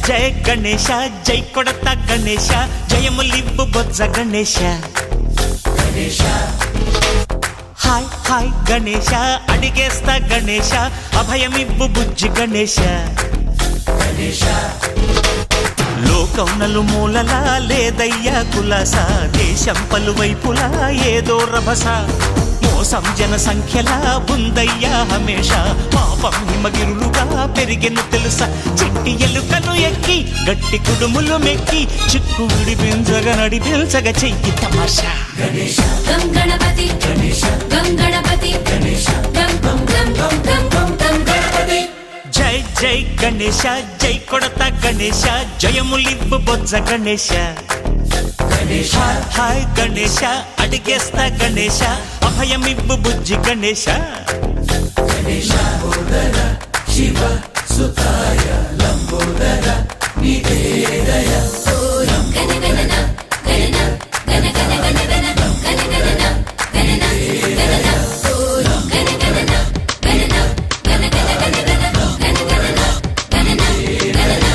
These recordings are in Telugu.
జయ గణేశ జై కొడత గణేశ జయములివ్వు బొజ్జ గణేశ హాయ్ హాయ్ గణేశ అడిగేస్తా గణేశ అభయమివ్వు బుజ్జి గణేశ లోకం నలుమూలలా లేదయ్యా కులాస దేశం పలువైపులా ఏదో రభస మోసం జన సంఖ్యలా ఉందయ్యా హమేష పాపం హిమగిరులుగా పెరిగెను తెలుసా చిట్టి ఎలుకలు ఎక్కి గట్టి కుడుములు మెక్కి చిక్కు విడిపించగా నడిపించగా చెయ్యి తమాషా గం గణపతి గం గణపతి గం గం గం గం గం గం గణపతి జై జై గణేశ జై కొడత గణేశ జయములివ్వు బొజ్జ గణేశ హాయ్ హాయ్ గణేశ అడిగేస్తా గణేశ అభయమివ్వు బుజ్జి గణేశ శివ సుతాయ లంబోదర నివేదయ గణగణన గణన గణ గణ గణ గణ గణగణన గణన గణన గణగణన గణన గణ గణ గణ గణ గణగణన గణన గణన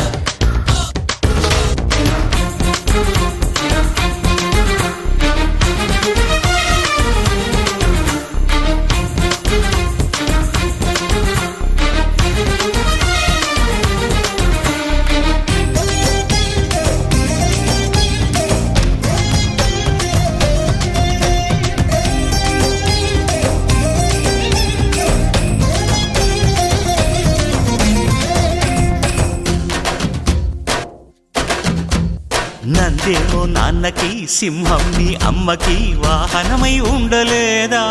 నందేమో నాన్నకి సింహం నీ అమ్మకి వాహనమై ఉండలేదా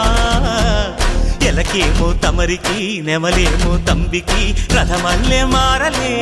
ఎలకేమో తమరికి నెమలేమో తంబికి రథమల్లే మారలే